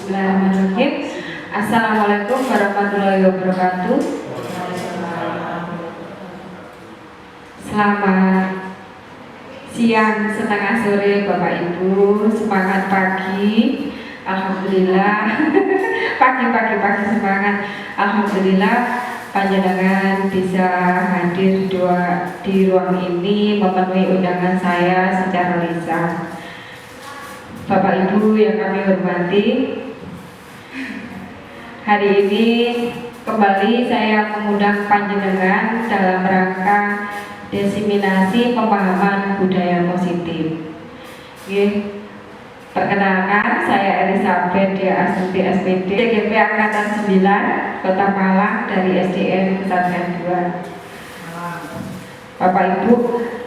Bismillahirrahmanirrahim. Assalamualaikum warahmatullahi wabarakatuh. Selamat siang setengah sore Bapak Ibu, semangat pagi. Alhamdulillah. Pagi semangat. Alhamdulillah panjenengan bisa hadir di ruang ini memenuhi undangan saya secara lisan. Bapak Ibu yang kami hormati, hari ini kembali saya mengundang panjenengan dalam rangka diseminasi pemahaman budaya positif. Perkenalkan, saya Elizabeth Dia Astuti SPD, DGP Angkatan 9, Kota Malang dari SDN Pesantren 2. Bapak Ibu,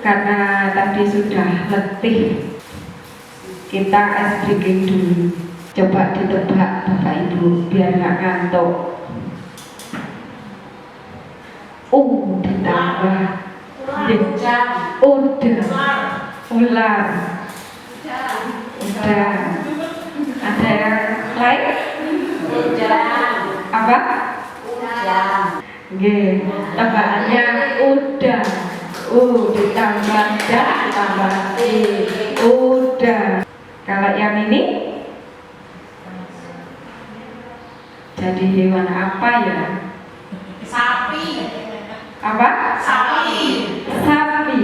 karena tadi sudah letih, kita ice breaking dulu. Coba ditebak Bapak Ibu biar nggak ngantuk. Ditambah ular. Udah. Ada yang lain? Apa? Tebakannya udah. Ditambah tambah udah. Kalau yang ini jadi hewan apa ya? Sapi. Apa? Sapi. Sapi.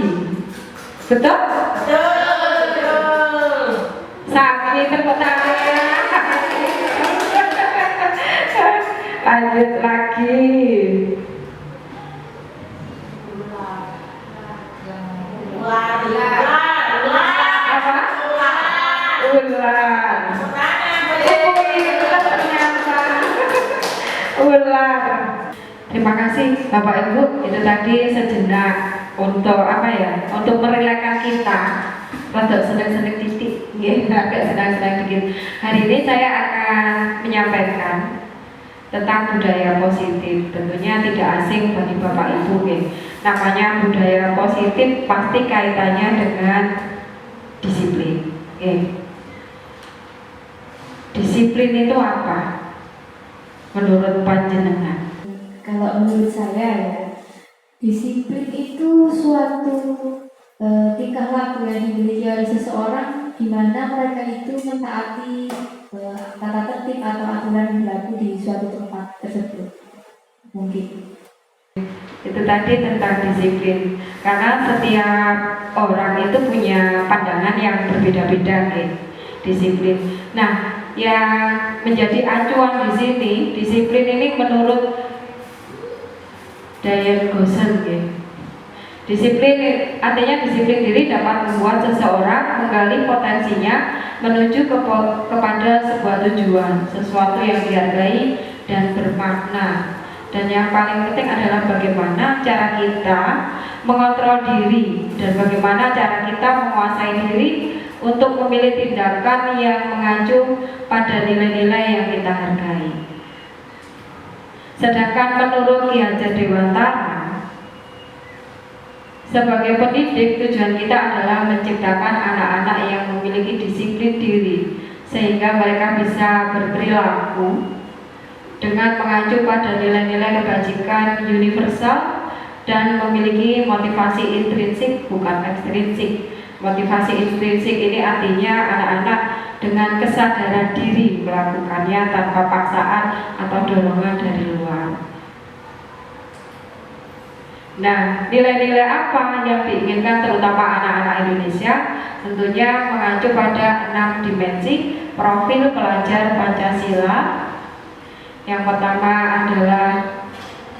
Betul? Betul. Sapi, tepuk tangan. Lanjut lagi. Ular. Apa? Ular. Ternyata ular. Terima kasih Bapak Ibu. Itu tadi sejenak untuk apa ya? Untuk merelakan kita. Rada senang-senang titik, agak senang-senang dikit. Hari ini saya akan menyampaikan tentang budaya positif. Tentunya tidak asing bagi Bapak Ibu. Namanya budaya positif pasti kaitannya dengan disiplin. Disiplin itu apa? Menurut panjenengan? Kalau menurut saya ya, disiplin itu suatu tingkah laku yang dimiliki oleh seseorang di mana mereka itu mentaati tata tertib atau aturan yang berlaku di suatu tempat tersebut. Mungkin Itu tadi tentang disiplin. Karena setiap orang itu punya pandangan yang berbeda-beda disiplin. Nah, yang menjadi acuan di sini, disiplin ini menurut Diane Gosen. Disiplin artinya disiplin diri dapat membuat seseorang menggali potensinya menuju kepada sebuah tujuan, sesuatu yang dihargai dan bermakna. Dan yang paling penting adalah bagaimana cara kita mengontrol diri dan bagaimana cara kita menguasai diri untuk memilih tindakan yang mengacu pada nilai-nilai yang kita hargai. Sedangkan menurut Ki Hajar Dewantara, sebagai pendidik, tujuan kita adalah menciptakan anak-anak yang memiliki disiplin diri sehingga mereka bisa berperilaku dengan mengacu pada nilai-nilai kebajikan universal dan memiliki motivasi intrinsik bukan ekstrinsik. Motivasi intrinsik ini artinya anak-anak dengan kesadaran diri melakukannya tanpa paksaan atau dorongan dari luar. Nah, nilai-nilai apa yang diinginkan terutama anak-anak Indonesia? Tentunya mengacu pada 6 dimensi profil pelajar Pancasila. Yang pertama adalah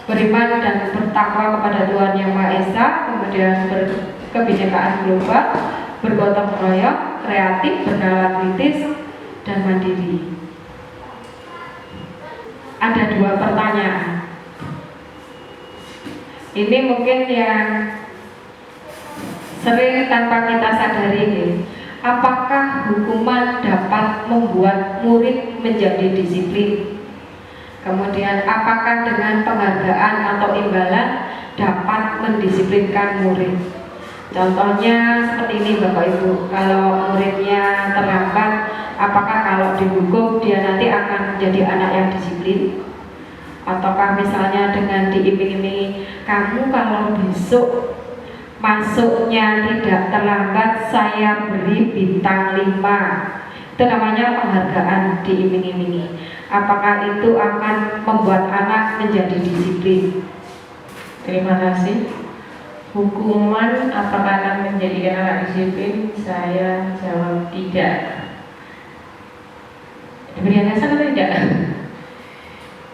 beriman dan bertakwa kepada Tuhan Yang Maha Esa, kemudian berkebinekaan global, bergotong royong, kreatif, bernalar kritis, dan mandiri. Ada 2 pertanyaan. Ini mungkin yang sering tanpa kita sadari. Apakah hukuman dapat membuat murid menjadi disiplin? Kemudian apakah dengan penghargaan atau imbalan dapat mendisiplinkan murid? Contohnya seperti ini Bapak Ibu, kalau muridnya terlambat Apakah kalau dihukum dia nanti akan menjadi anak yang disiplin? Ataukah misalnya dengan diiming-imingi, kamu kalau besok masuknya tidak terlambat saya beri bintang 5, itu namanya penghargaan, diiming-imingi. Apakah itu akan membuat anak menjadi disiplin? Terima kasih. Hukuman apakah akan menjadikan anak disiplin? Saya jawab tidak. Diberi alasan atau tidak?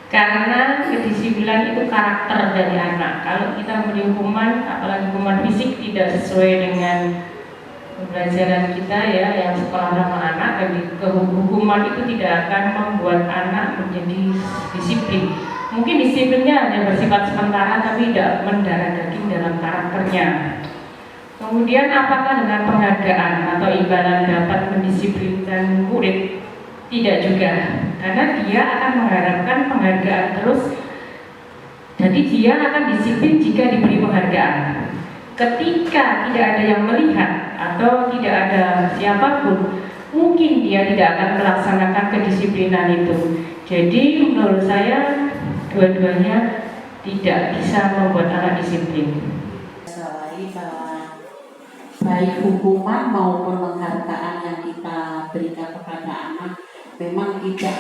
Karena kedisiplinan itu karakter dari anak. Kalau kita memberi hukuman, apalagi hukuman fisik tidak sesuai dengan pembelajaran kita ya, yang sekolah ramah anak, dan kehukuman itu tidak akan membuat anak menjadi disiplin. Mungkin disiplinnya hanya bersifat sementara, tapi tidak mendarah daging dalam karakternya. Kemudian apakah dengan penghargaan atau imbalan dapat mendisiplinkan murid? Tidak juga, karena dia akan mengharapkan penghargaan terus. Jadi dia akan disiplin jika diberi penghargaan. Ketika tidak ada yang melihat atau tidak ada siapapun, mungkin dia tidak akan melaksanakan kedisiplinan itu. Jadi menurut saya dua-duanya tidak bisa membuat anak disiplin. Bahwa baik hukuman maupun penghargaan yang kita berikan kepada anak memang tidak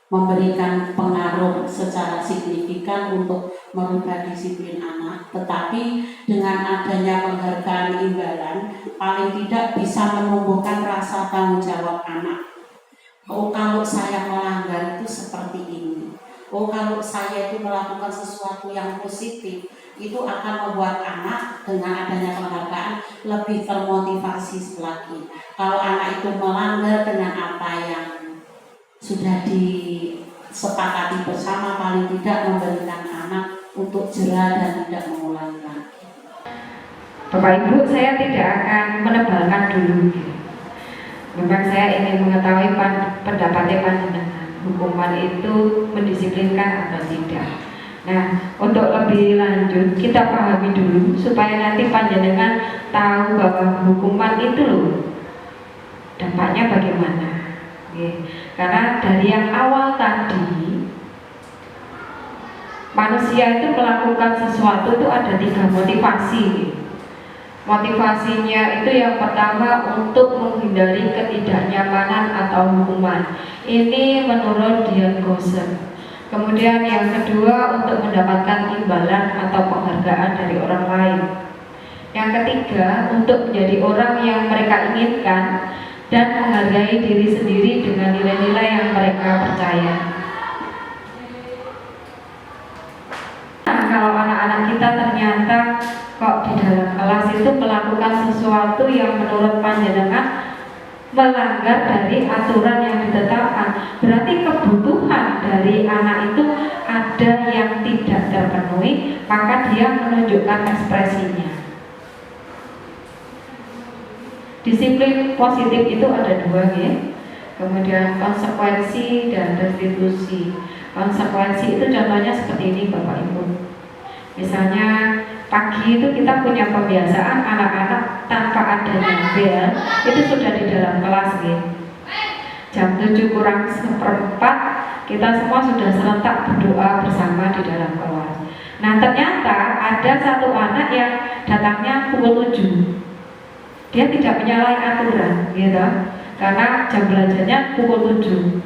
memberikan pengaruh secara signifikan untuk merubah disiplin anak, tetapi dengan adanya penghargaan imbalan paling tidak bisa menumbuhkan rasa tanggung jawab anak. Oh, kalau saya melanggar itu seperti ini. Oh, kalau saya itu melakukan sesuatu yang positif, itu akan membuat anak dengan adanya penghargaan lebih termotivasi lagi. Kalau anak itu melanggar dengan apa yang sudah disepakati bersama, paling tidak memberikan anak untuk jera dan tidak mengulangi lagi. Bapak Ibu, saya tidak akan menebalkan dulu. Memang saya ingin mengetahui pendapatnya panjenengan, hukuman itu mendisiplinkan atau tidak. Nah, untuk lebih lanjut kita pahami dulu supaya nanti panjenengan tahu bahwa hukuman itu loh dampaknya bagaimana. Oke. Karena dari yang awal tadi manusia itu melakukan sesuatu itu ada 3 motivasi. Motivasinya itu yang pertama untuk menghindari ketidaknyamanan atau hukuman. Ini menurut Dian Gosen. Kemudian yang kedua untuk mendapatkan imbalan atau penghargaan dari orang lain. Yang ketiga untuk menjadi orang yang mereka inginkan dan menghargai diri sendiri dengan nilai-nilai yang mereka percaya. Nah, kalau anak-anak kita ternyata kok di dalam kelas itu melakukan sesuatu yang menurut panjenengan melanggar dari aturan yang ditetapkan, berarti kebutuhan dari anak itu ada yang tidak terpenuhi, maka dia menunjukkan ekspresinya. Disiplin positif itu ada 2 ya. Kemudian konsekuensi dan restitusi. Konsekuensi itu contohnya seperti ini Bapak Ibu. Misalnya pagi itu kita punya kebiasaan anak-anak tanpa adanya bel itu sudah di dalam kelas ya. Jam 7 kurang 1/4 kita semua sudah serentak berdoa bersama di dalam kelas. Nah ternyata ada satu anak yang datangnya pukul 7. Dia tidak menyalahi aturan gitu, karena jam belajarnya pukul 7.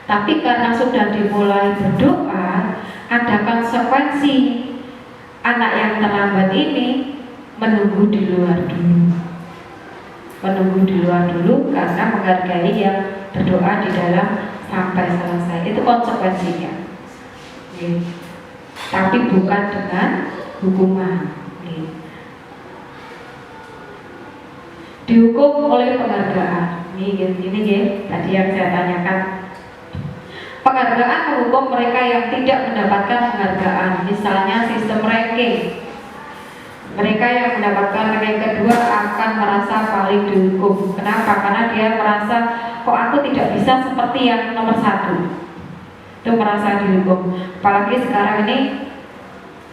Tapi karena sudah dimulai berdoa, ada konsekuensi. Anak yang terlambat ini menunggu di luar dulu. Menunggu di luar dulu karena menghargai yang berdoa di dalam sampai selesai. Itu konsekuensinya. Tapi bukan dengan hukuman. Dihukum oleh penghargaan. Ini tadi yang saya tanyakan. Penghargaan menghukum mereka yang tidak mendapatkan penghargaan. Misalnya sistem ranking. Mereka yang mendapatkan ranking kedua akan merasa paling dihukum. Kenapa? Karena dia merasa kok aku tidak bisa seperti yang nomor 1. Itu merasa dihukum. Apalagi sekarang ini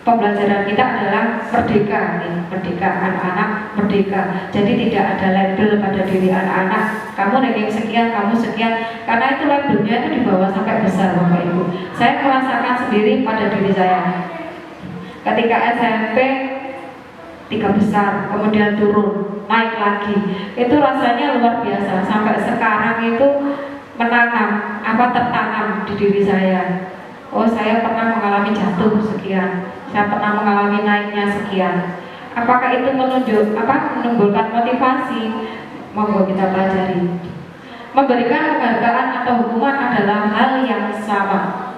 pembelajaran kita adalah merdeka, merdeka, anak-anak merdeka. Jadi tidak ada label pada diri anak-anak. Kamu ranking sekian, kamu sekian. Karena itu labelnya itu dibawa sampai besar, Bapak Ibu. Saya merasakan sendiri pada diri saya. Ketika SMP 3 besar, kemudian turun, naik lagi. Itu rasanya luar biasa. Sampai sekarang itu tertanam di diri saya. Oh, saya pernah mengalami jatuh sekian. Saya pernah mengalami naiknya sekian. Apakah itu menimbulkan motivasi? Monggo kita pelajari. Memberikan penghargaan atau hukuman adalah hal yang sama.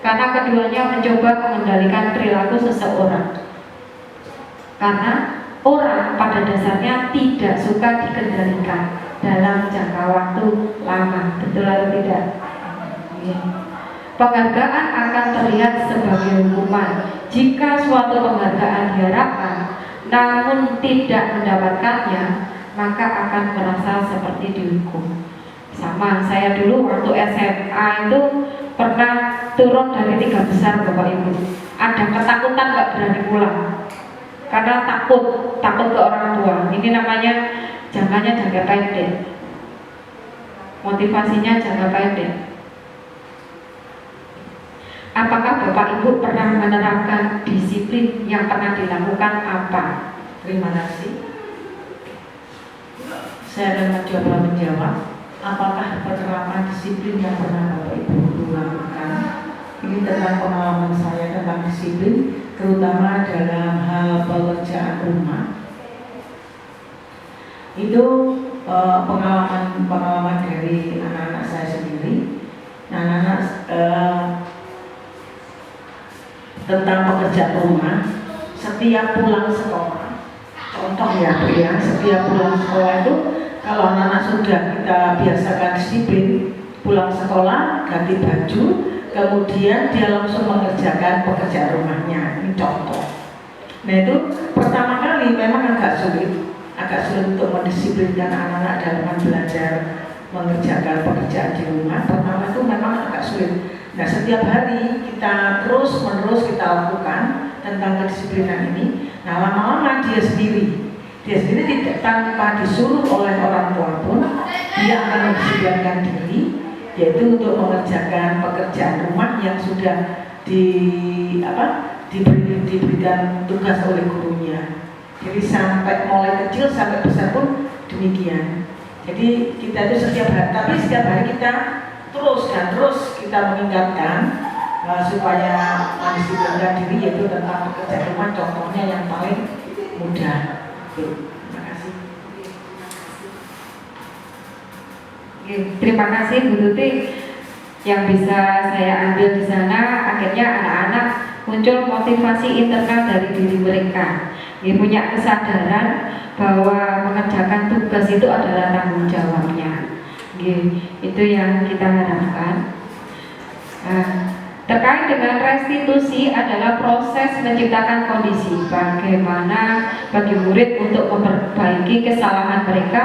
Karena keduanya mencoba mengendalikan perilaku seseorang. Karena orang pada dasarnya tidak suka dikendalikan dalam jangka waktu lama. Betul atau tidak? Penghargaan akan terlihat sebagai hukuman. Jika suatu penghargaan diharapkan namun tidak mendapatkannya, maka akan merasa seperti dihukum. Sama, saya dulu waktu SMA itu pernah turun dari 3 besar, Bapak Ibu. Ada ketakutan gak berani pulang karena takut ke orang tua. Ini namanya jangka pendek. Motivasinya jangka pendek. Apakah Bapak Ibu pernah menerapkan disiplin yang pernah dilakukan apa? Terima kasih. Saya akan mencoba menjawab. Apakah penerapan disiplin yang pernah Bapak Ibu lakukan? Ini tentang pengalaman saya tentang disiplin, terutama dalam hal pekerjaan rumah. Itu pengalaman dari anak-anak saya sendiri. Anak-anak tentang pekerjaan rumah, setiap pulang sekolah, contoh ya Bu ya, setiap pulang sekolah itu kalau anak-anak sudah kita biasakan disiplin, pulang sekolah ganti baju, kemudian dia langsung mengerjakan pekerjaan rumahnya. Ini contoh. Nah itu pertama kali memang agak sulit untuk mendisiplinkan anak-anak dalam belajar mengerjakan pekerjaan di rumah. Pertama itu memang agak sulit. Nah setiap hari kita terus-menerus kita lakukan tentang kedisiplinan ini. Nah lama-lama dia sendiri tidak tanpa disuruh oleh orang tua pun dia akan mendisiplinkan diri, yaitu untuk mengerjakan pekerjaan rumah yang sudah diberikan tugas oleh gurunya. Jadi sampai mulai kecil sampai besar pun demikian. Jadi kita itu setiap hari kita terus kita mengingatkan supaya mendisiplinkan diri, yaitu tentang pekerjaan rumah. Contohnya yang paling mudah. Terima kasih. Terima kasih Bu Tuti. Yang bisa saya ambil di sana, akhirnya anak-anak muncul motivasi internal dari diri mereka. Punya kesadaran bahwa mengerjakan tugas itu adalah tanggung jawabnya. Itu yang kita harapkan. Terkait dengan restitusi adalah proses menciptakan kondisi bagaimana bagi murid untuk memperbaiki kesalahan mereka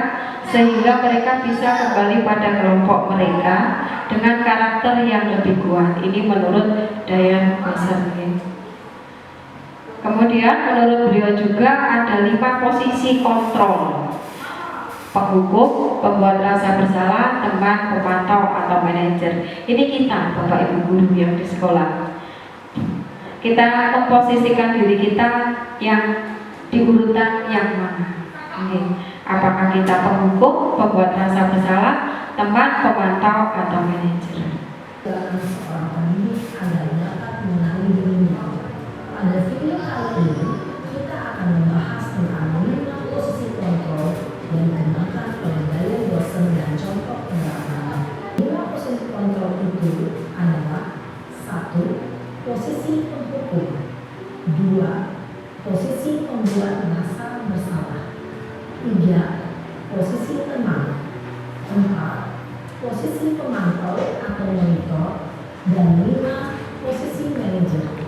sehingga mereka bisa kembali pada kelompok mereka dengan karakter yang lebih kuat. Ini menurut Diane Bosser. Kemudian menurut beliau juga ada 5 posisi kontrol: penghukum, pembuat rasa bersalah, teman, pemantau, atau manajer. Ini kita, Bapak Ibu guru yang di sekolah. Kita memposisikan diri kita yang di urutan yang mana? Apakah kita penghukum, pembuat rasa bersalah, teman, pemantau, atau manajer? Seorang pemilik adalah dapat mengenali dirinya. Pada video kali ini kita akan membahas tentang 5 posisi kontrol yang digunakan oleh Diane Bosser dan contoh penerapan. 5 posisi kontrol itu adalah: 1. Posisi penghukum, 2. Posisi pembuat rasa bersalah, 3. Posisi teman, 4. Posisi pemantau atau monitor, dan 5. Posisi manajer.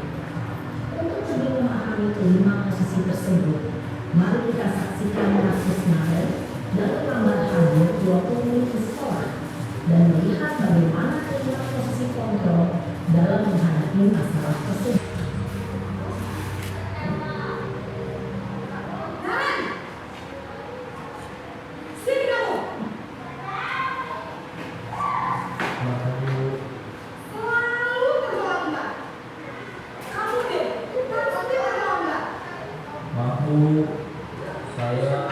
Untuk lebih memahami kelima posisi tersebut, mari kita saksikan kasus Maren dalam lambat hadir 20 menit di sekolah dan melihat bagaimana kelima posisi kontrol dalam menghadapi masalah tersebut. Bu, saya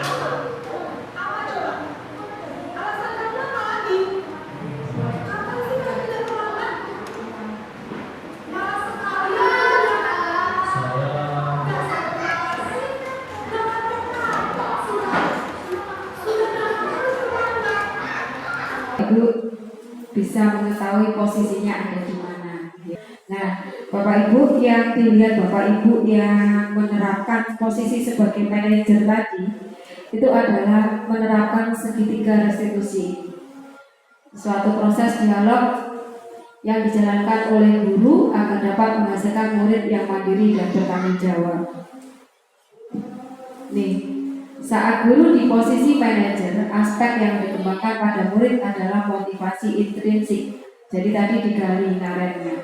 Ibu bisa mengetahui posisinya ada di mana. Nah, Bapak Ibu yang dilihat Bapak Ibu yang menerapkan posisi sebagai manajer tadi, itu adalah menerapkan segitiga restitusi. Suatu proses dialog yang dijalankan oleh guru agar dapat menghasilkan murid yang mandiri dan bertanggung jawab. Nih, saat guru di posisi manajer, aspek yang dikembangkan pada murid adalah motivasi intrinsik. Jadi tadi digali narennya.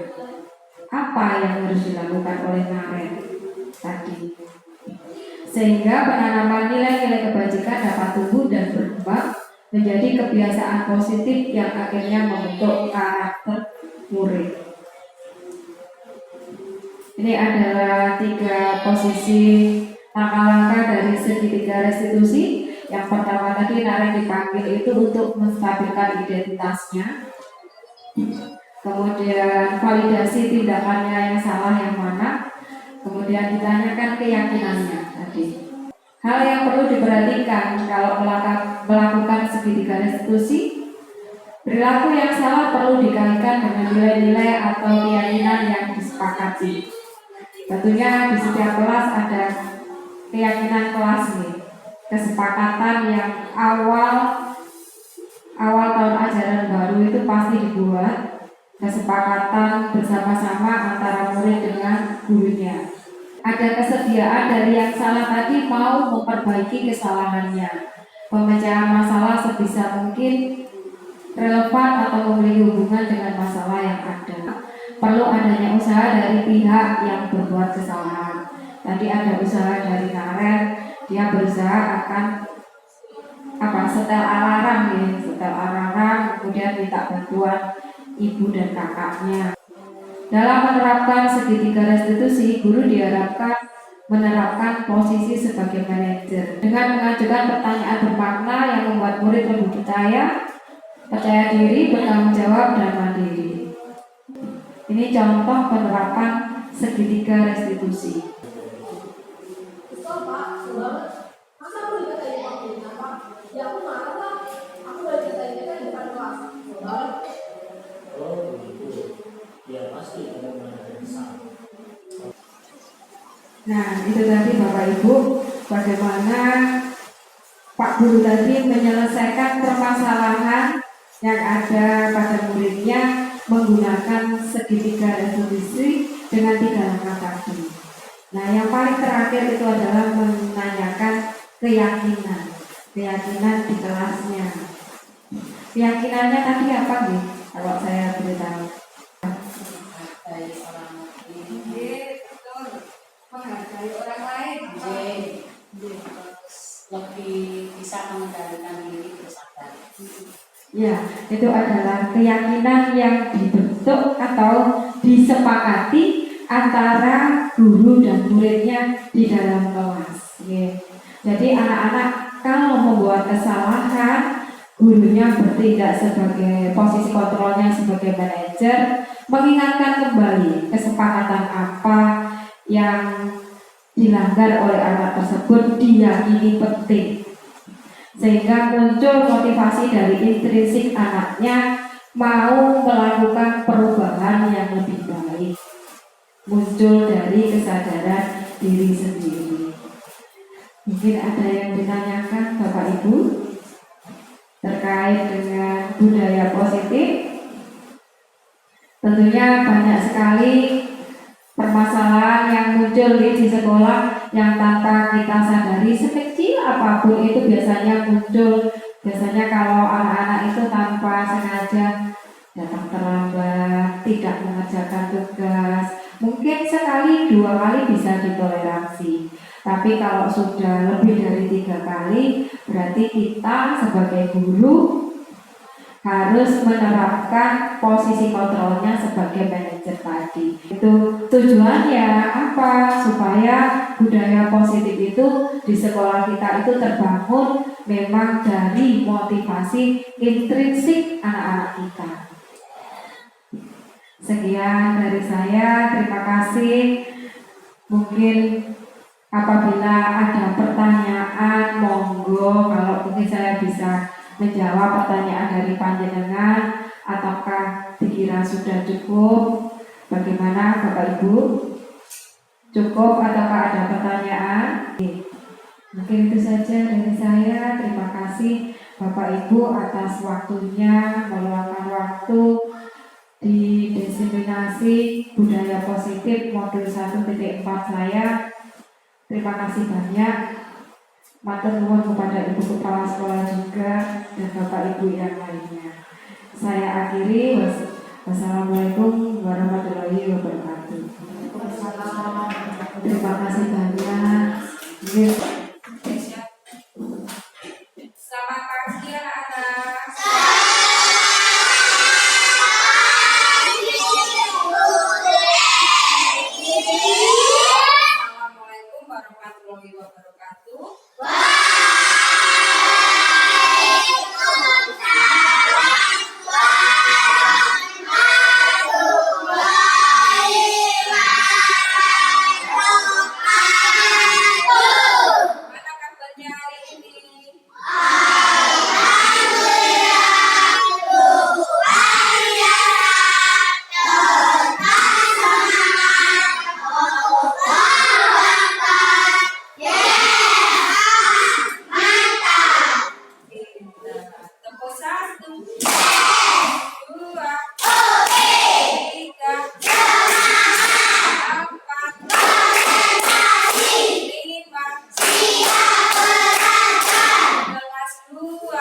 Apa yang harus dilakukan oleh naren tadi? Sehingga penanaman nilai-nilai kebajikan dapat tumbuh dan berkembang menjadi kebiasaan positif yang akhirnya membentuk karakter murid. Ini adalah 3 posisi langkah-langkah dari segitiga restitusi. Yang pertama tadi naren dipanggil itu untuk menstabilkan identitasnya. Kemudian validasi tindakannya yang salah yang mana. Kemudian ditanyakan keyakinannya tadi. Hal yang perlu diperhatikan kalau melakukan segitiga restitusi, perilaku yang salah perlu dikaitkan dengan nilai-nilai atau keyakinan yang disepakati. Tentunya di setiap kelas ada keyakinan kelas nih, kesepakatan yang awal tahun ajaran baru itu pasti dibuat, kesepakatan bersama-sama antara murid dengan gurunya. Ada kesediaan dari yang salah tadi mau memperbaiki kesalahannya, pemecahan masalah sebisa mungkin relevan atau memiliki hubungan dengan masalah yang ada. Perlu adanya usaha dari pihak yang berbuat kesalahan. Tadi ada usaha dari naren, dia berusaha akan setel alarm, kemudian minta bantuan ibu dan kakaknya. Dalam menerapkan segitiga restitusi, guru diharapkan menerapkan posisi sebagai manajer dengan mengajukan pertanyaan bermakna yang membuat murid lebih percaya diri, bertanggung jawab, dan mandiri. Ini contoh penerapan segitiga restitusi. Nah, itu tadi Bapak Ibu, bagaimana Pak Guru tadi menyelesaikan permasalahan yang ada pada muridnya menggunakan segitiga restitusi dengan 3 langkah tadi. Nah, yang paling terakhir itu adalah menanyakan keyakinan di kelasnya. Keyakinannya tadi apa nih? Kalau saya beritahu. Dari orang Menghargai orang lain. lebih bisa mengendalikan diri, bersabar. Ya, itu adalah keyakinan yang dibentuk atau disepakati antara guru dan muridnya di dalam kelas. Ya. Jadi anak-anak kalau membuat kesalahan, gurunya bertindak sebagai posisi kontrolnya sebagai manajer, mengingatkan kembali kesepakatan apa yang dilanggar oleh anak tersebut diyakini penting, sehingga muncul motivasi dari intrinsik anaknya mau melakukan perubahan yang lebih baik, muncul dari kesadaran diri sendiri. Mungkin ada yang ditanyakan Bapak Ibu terkait dengan budaya positif. Tentunya banyak sekali permasalahan yang muncul di sekolah yang tanpa kita sadari, sekecil apapun itu biasanya muncul. Biasanya kalau anak-anak itu tanpa sengaja datang terlambat, tidak mengerjakan tugas, mungkin sekali 2 kali bisa ditoleransi. Tapi kalau sudah lebih dari 3 kali, berarti kita sebagai guru harus menerapkan posisi kontrolnya sebagai manajer tadi. Itu tujuannya apa? Supaya budaya positif itu di sekolah kita itu terbangun memang dari motivasi intrinsik anak-anak kita. Sekian dari saya, terima kasih. Mungkin apabila ada pertanyaan, monggo, kalau mungkin saya bisa menjawab pertanyaan dari panjenengan, ataukah dikira sudah cukup? Bagaimana Bapak Ibu? Cukup ataukah ada pertanyaan? Mungkin itu saja dari saya. Terima kasih Bapak Ibu atas waktunya, meluangkan waktu di diseminasi budaya positif modul 1.4 saya. Terima kasih banyak. Matur nuwun kepada Ibu Kepala Sekolah juga dan Bapak Ibu yang lainnya. Saya akhiri. Wassalamualaikum warahmatullahi wabarakatuh. Terima kasih banyak. Selamat pagi anak-anak. Assalamualaikum warahmatullahi wabarakatuh. Mana kabarnya hari ini? Tempo 1, 2, 3, 4, 5, kelas 2.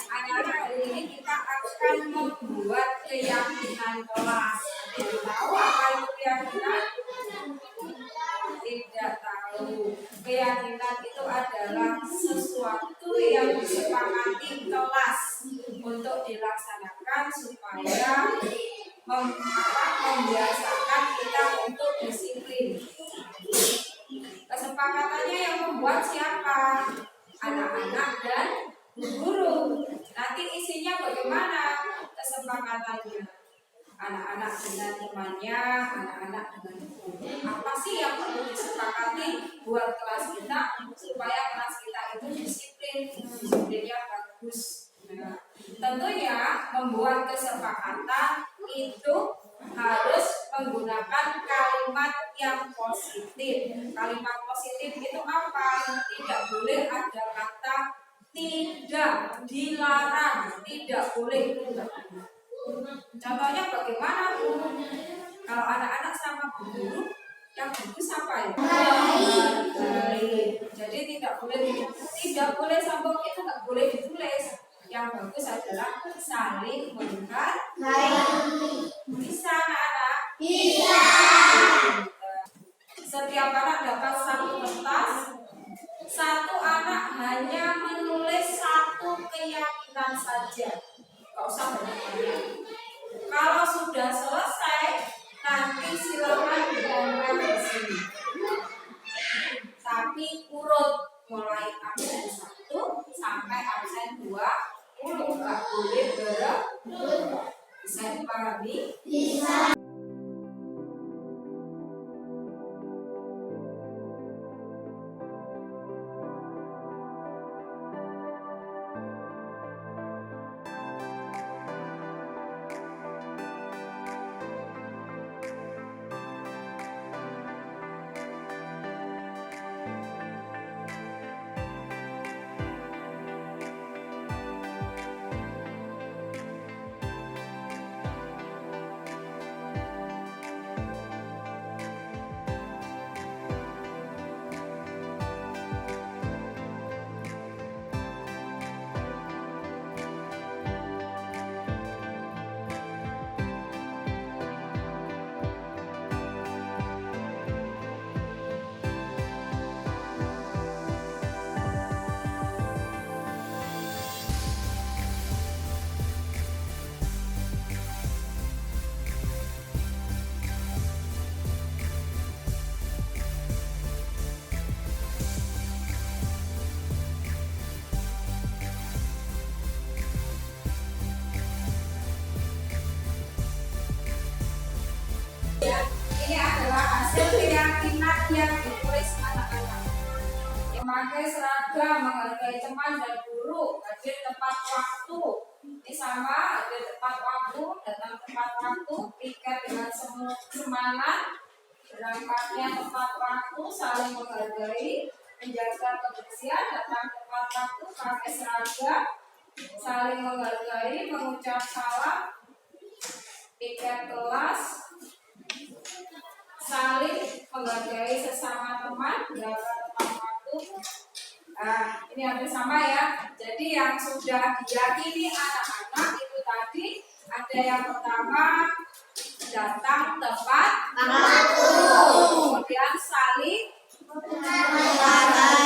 Anak-anak, hari ini kita akan membuat keyakinan kelas. Tahu apa itu keyakinan? Tidak tahu. Keyakinan itu adalah sesuatu yang disepakati kelas untuk dilaksanakan supaya membiasakan kita untuk disiplin. Kesepakatannya yang membuat siapa? Anak-anak dan guru. Nanti isinya bagaimana kesepakatannya? Anak-anak dengan temannya, anak-anak dengan guru. Apa sih yang perlu disepakati buat kelas kita supaya kelas kita itu disiplinnya bagus. Nah, tentunya membuat kesepakatan itu harus menggunakan kalimat yang positif. Kalimat positif itu apa? Tidak boleh ada kata tidak, dilarang, tidak boleh. Contohnya bagaimana, Bu? Kalau anak-anak sama guru, yang bagus apa ya? Baik. Jadi tidak boleh sambung itu nggak boleh ditulis. Yang bagus adalah saling menghargai. Bisa anak-anak? Bisa. Setiap anak dapat satu kertas. Satu anak hanya menulis satu keyakinan saja. Gak usah banyak-banyak. Kalau sudah selesai, nanti silakan ditempel di sini. Tapi urut mulai absen 1 sampai absen 20. Nggak boleh berebut. Bisa dipahami? Bisa. memakai seragam, menghargai teman dan guru, hadir tepat waktu. Ini sama, hadir tepat waktu, datang tepat waktu, piket dengan semangat, berangkatnya tepat waktu, saling menghargai, menjaga kebersihan, datang tepat waktu, pakai seragam, saling menghargai, mengucap salam, piket kelas, saling menghargai sesama teman, jaga tepat waktu. Nah, ini hampir sama ya. Jadi yang sudah diyakini anak-anak itu tadi ada yang pertama datang tepat waktu, kemudian saling menghargai,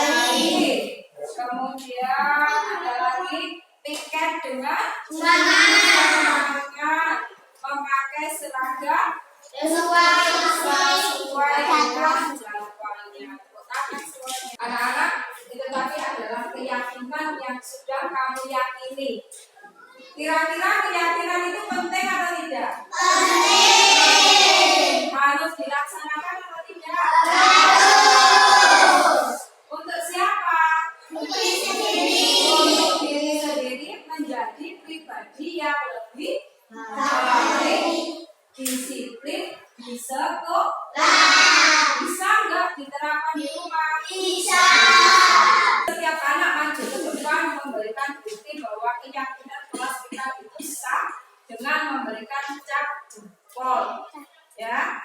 kemudian ada lagi piket dengan semangat, memakai seragam sesuai dengan jadwalnya. Anak-anak, itu tadi adalah keyakinan yang sudah kamu yakini. Kira-kira keyakinan itu penting atau tidak? Penting. Harus dilaksanakan atau tidak? Harus. Untuk siapa? Untuk diri sendiri menjadi pribadi yang lebih baik, disiplin, bisa nggak diterapkan di rumah? Bisa. Setiap anak maju ke depan memberikan bukti bahwa keyakinan kelas kita itu sah dengan memberikan cap jempol, ya.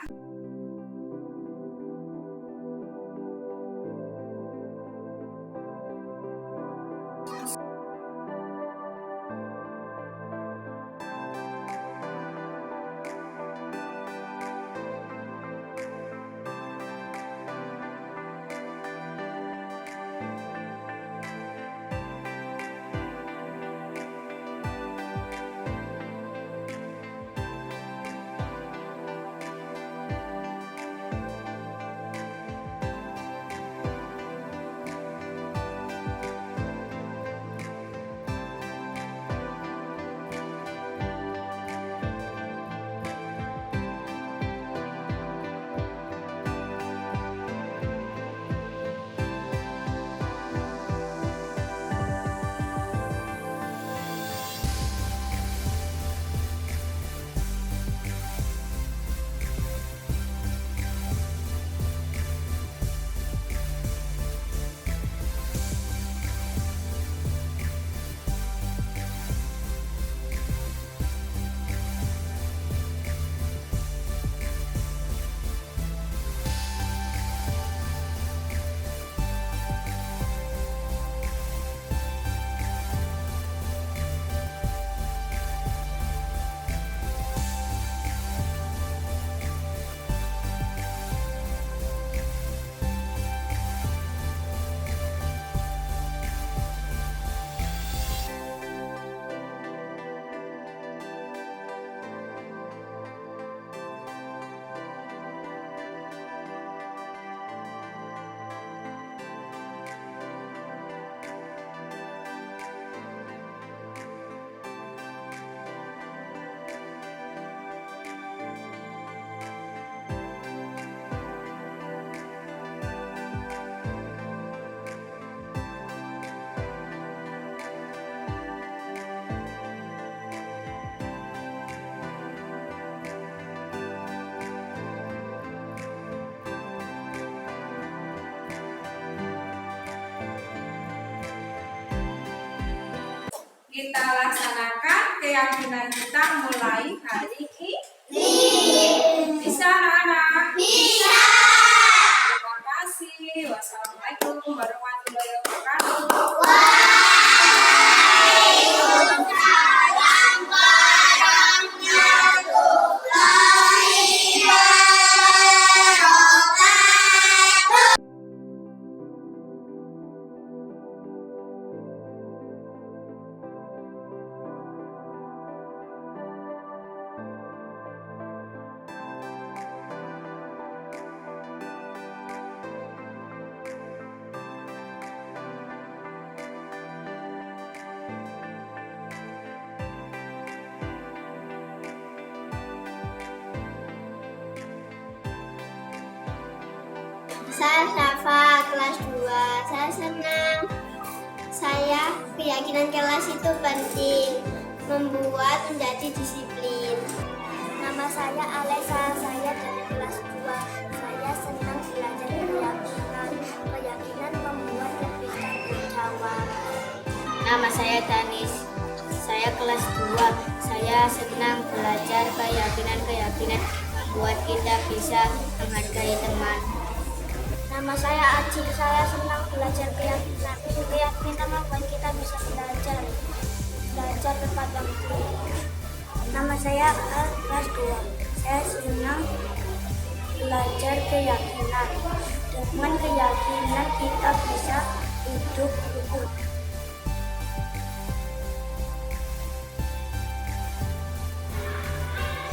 Kita laksanakan keyakinan kita mulai hari ini. Bisa anak-anak? Bisa. Terima kasih. Wassalamualaikum warahmatullahi wabarakatuh. Saya Syafa, kelas 2. Saya senang. Keyakinan kelas itu penting, membuat menjadi disiplin. Nama saya Alesa, saya dari kelas 2. Saya senang belajar keyakinan. Keyakinan membuat lebih tanggung jawab. Nama saya Danis, saya kelas 2. Saya senang belajar keyakinan membuat kita bisa menghargai teman. Nama saya Aji, saya senang belajar keyakinan. Keyakinan membuat kita bisa belajar tepat waktu. Nama saya kelas 2. Saya senang belajar keyakinan. Dengan keyakinan kita bisa hidup rukun.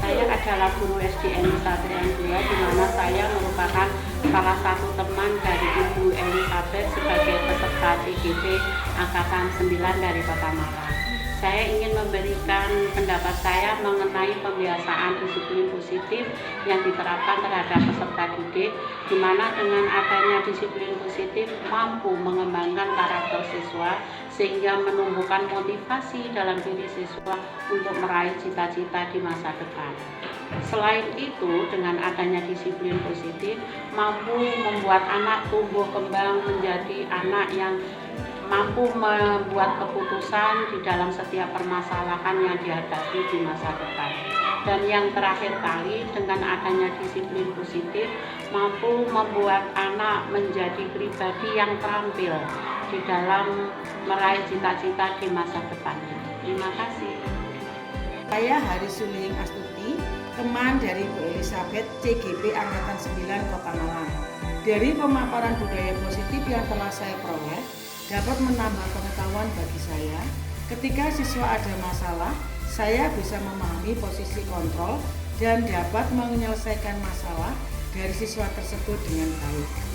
Saya adalah guru SDN Satrian 2, di mana saya merupakan salah satu teman dari Ibu Elizabeth sebagai peserta CGP Angkatan 9 dari Kota Malang. Saya ingin memberikan pendapat saya mengenai pembiasaan disiplin positif yang diterapkan terhadap peserta didik, di mana dengan adanya disiplin positif mampu mengembangkan karakter siswa sehingga menumbuhkan motivasi dalam diri siswa untuk meraih cita-cita di masa depan. Selain itu, dengan adanya disiplin positif mampu membuat anak tumbuh kembang menjadi anak yang mampu membuat keputusan di dalam setiap permasalahan yang dihadapi di masa depan. Dan yang terakhir kali, dengan adanya disiplin positif mampu membuat anak menjadi pribadi yang terampil di dalam meraih cita-cita di masa depannya. Terima kasih. Saya Hari Suling Astuti, teman dari Bu Elizabeth CGP Angkatan 9 Kota Malang. Dari pemaparan budaya positif yang telah saya peroleh, dapat menambah pengetahuan bagi saya. Ketika siswa ada masalah, saya bisa memahami posisi kontrol dan dapat menyelesaikan masalah dari siswa tersebut dengan baik.